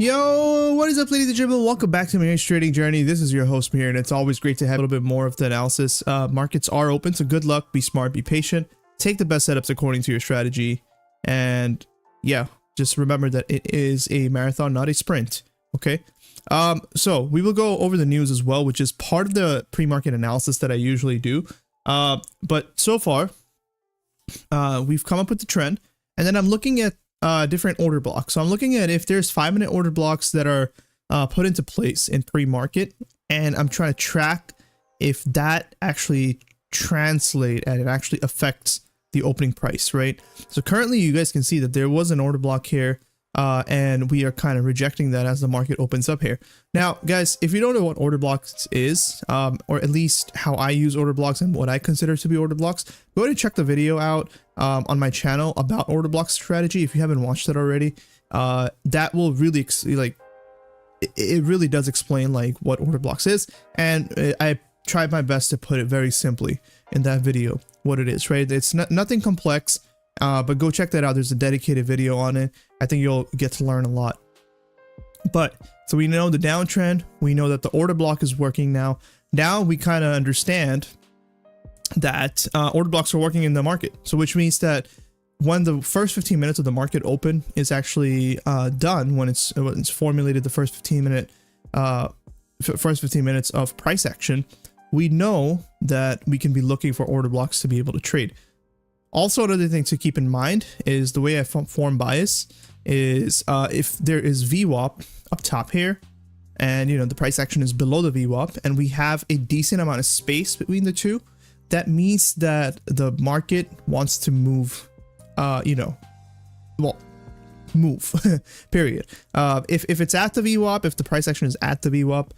Yo, what is up, ladies and gentlemen? Welcome back to Mihir's trading journey. This is your host Mihir, and it's always great to have a little bit more of the analysis. Markets are open, so good luck, be smart, be patient, take the best setups according to your strategy, and yeah, just remember that it is a marathon, not a sprint. Okay. So we will go over the news as well, which is part of the pre-market analysis that I usually do. But so far, we've come up with the trend, and then I'm looking at different order blocks. So I'm looking at if there's 5-minute order blocks that are put into place in pre-market, and I'm trying to track if that actually translate and it actually affects the opening price, right? So currently you guys can see that there was an order block here, and we are kind of rejecting that as the market opens up here. Now, guys, if you don't know what order blocks is, or at least how I use order blocks and what I consider to be order blocks, go ahead and check the video out on my channel about order block strategy. If you haven't watched it already, that will really it really does explain like what order blocks is, and I tried my best to put it very simply in that video what it is, right? It's nothing complex, but go check that out. There's a dedicated video on it. I think you'll get to learn a lot. But so we know the downtrend, we know that the order block is working now. Now we kind of understand that order blocks are working in the market. So which means that when the first 15 minutes of the market open is actually done, when it's formulated the first 15 minutes of price action, we know that we can be looking for order blocks to be able to trade. Also, another thing to keep in mind is the way I form bias is if there is VWAP up top here, and the price action is below the VWAP, and we have a decent amount of space between the two, that means that the market wants to move, move, period. If it's at the VWAP, if the price action is at the VWAP,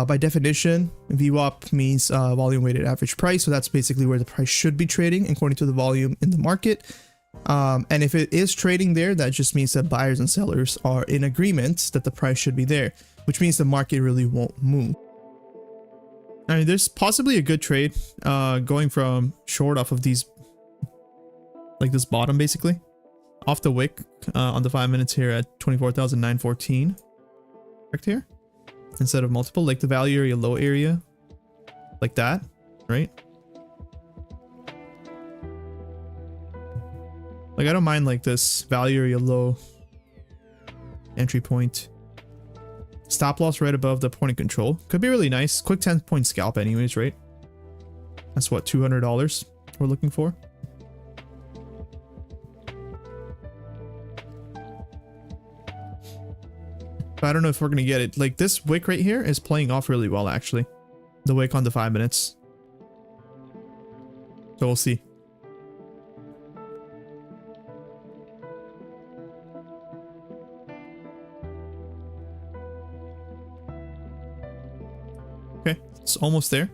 by definition, VWAP means volume weighted average price. So that's basically where the price should be trading according to the volume in the market. And if it is trading there, that just means that buyers and sellers are in agreement that the price should be there, which means the market really won't move. I mean, there's possibly a good trade going from short off of these, like this bottom basically, off the wick on the 5 minutes here at 24,914. Correct here? Instead of multiple, like the value area, low area, like that, right? Like I don't mind like this value area low entry point. Stop loss right above the point of control. Could be really nice. Quick 10-point scalp anyways, right? That's what, $200 we're looking for. But I don't know if we're going to get it. Like this wick right here is playing off really well, actually. The wick on the 5 minutes. So we'll see. Okay, it's almost there.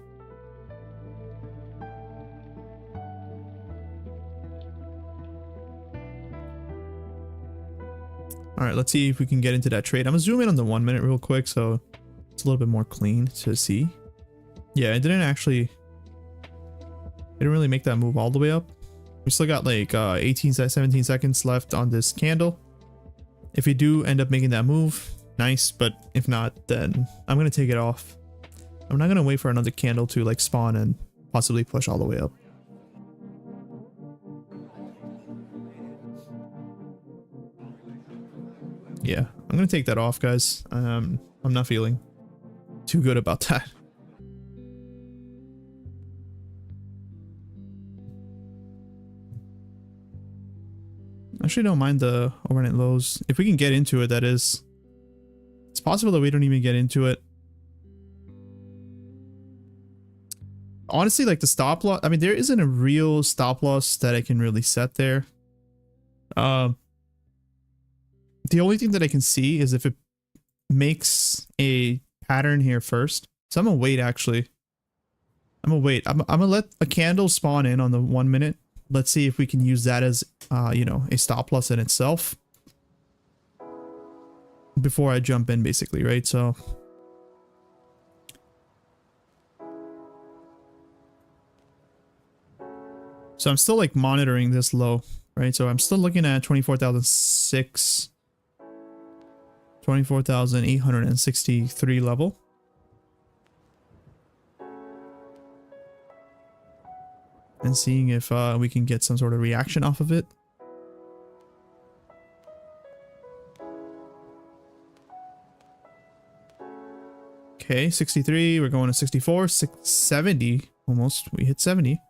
All right, let's see if we can get into that trade. I'm gonna zoom in on the 1 minute real quick so it's a little bit more clean to see. Yeah, it didn't really make that move all the way up. We still got like 17 seconds left on this candle. If you do end up making that move, nice, but if not, then I'm gonna take it off. I'm not gonna wait for another candle to like spawn and possibly push all the way up. Yeah, I'm gonna take that off, guys. I'm not feeling too good about that. I actually don't mind the overnight lows. If we can get into it, that is. It's possible that we don't even get into it. Honestly, like the stop loss, I mean, there isn't a real stop loss that I can really set there. The only thing that I can see is if it makes a pattern here first. So I'm gonna wait, actually. I'm gonna wait. I'm gonna let a candle spawn in on the 1 minute. Let's see if we can use that as, a stop loss in itself. Before I jump in, basically, right? So I'm still like monitoring this low, right? So I'm still looking at 24,006. 24,863 level. And seeing if we can get some sort of reaction off of it. Okay, 63, we're going to 64, 70, almost, we hit 70.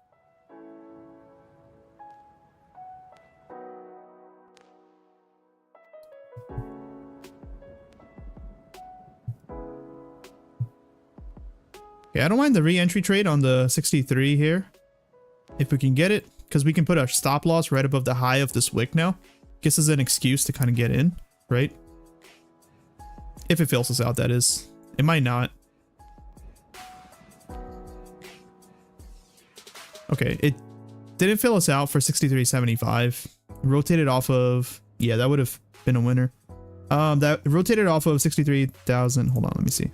Okay, I don't mind the re-entry trade on the 63 here. If we can get it, because we can put our stop loss right above the high of this wick now. Gives us an excuse to kind of get in, right? If it fills us out, that is. It might not. Okay, it didn't fill us out for 63.75. Rotated off of, yeah, that would have been a winner. That rotated off of 63,000. Hold on, let me see.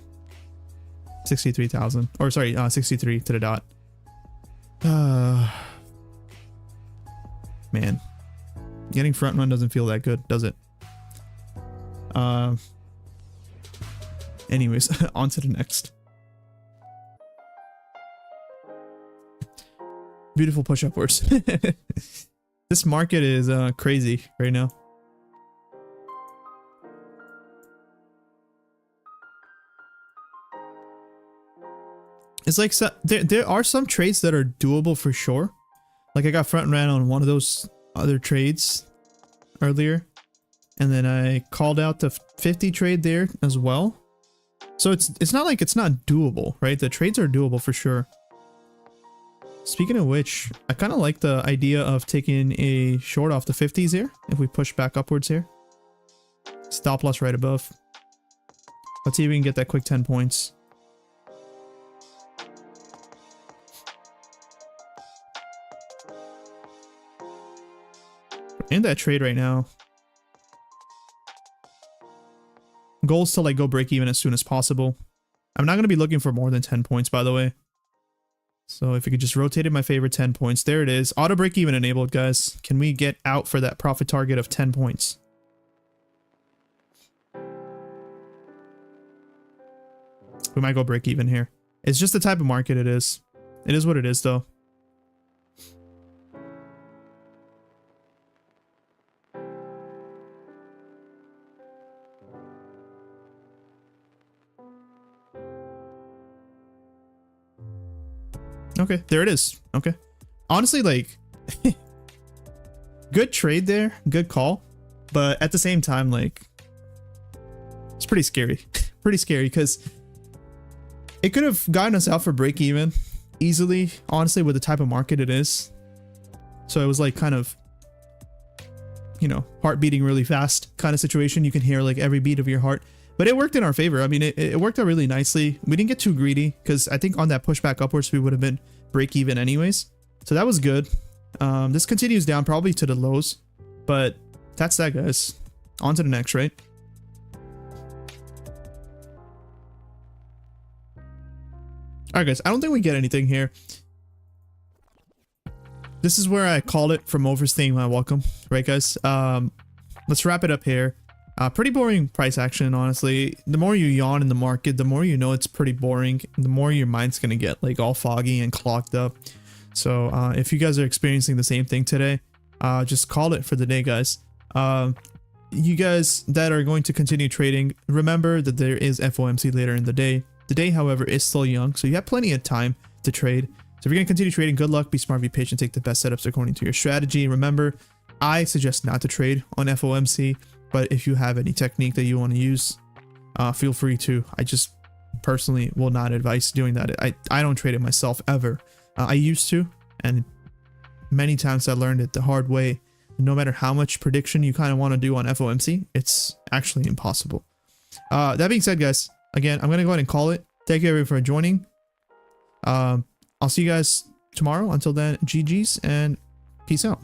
63,000, or sorry, 63 to the dot. Man, getting front run doesn't feel that good, does it? Anyways, on to the next. Beautiful push upwards. This market is crazy right now. It's like there are some trades that are doable for sure. Like I got front ran on one of those other trades earlier, and then I called out the 50 trade there as well. So it's not like it's not doable, right? The trades are doable for sure. Speaking of which, I kind of like the idea of taking a short off the 50s here. If we push back upwards here, stop loss right above. Let's see if we can get that quick 10 points. In that trade right now. Goal is to like go break even as soon as possible. I'm not going to be looking for more than 10 points, by the way. So if you could just rotate in my favorite 10 points. There it is. Auto break even enabled, guys. Can we get out for that profit target of 10 points? We might go break even here. It's just the type of market it is. It is what it is, though. Okay, there it is. Okay. Honestly, like, good trade there. Good call. But at the same time, like, it's pretty scary. Pretty scary because it could have gotten us out for break even easily, honestly, with the type of market it is. So it was like kind of, you know, heart beating really fast kind of situation. You can hear like every beat of your heart. But it worked in our favor. I mean, it worked out really nicely. We didn't get too greedy because I think on that pushback upwards, we would have been break even anyways. So that was good. This continues down probably to the lows, but that's that, guys. On to the next, right? All right, guys. I don't think we get anything here. This is where I called it from overstaying my welcome, right, guys? Let's wrap it up here. Pretty boring price action, honestly. The more you yawn in the market, the more you know it's pretty boring. The more your mind's gonna get like all foggy and clogged up. So if you guys are experiencing the same thing today, just call it for the day, guys. You guys that are going to continue trading, remember that there is FOMC later in the day. The day, however, is still young, so you have plenty of time to trade. So if you're gonna continue trading, good luck, be smart, be patient, take the best setups according to your strategy. Remember, I suggest not to trade on FOMC. But if you have any technique that you want to use, feel free to. I just personally will not advise doing that. I don't trade it myself ever. I used to, and many times I learned it the hard way. No matter how much prediction you kind of want to do on FOMC, it's actually impossible. That being said, guys, again, I'm going to go ahead and call it. Thank you everyone for joining. I'll see you guys tomorrow. Until then, GG's and peace out.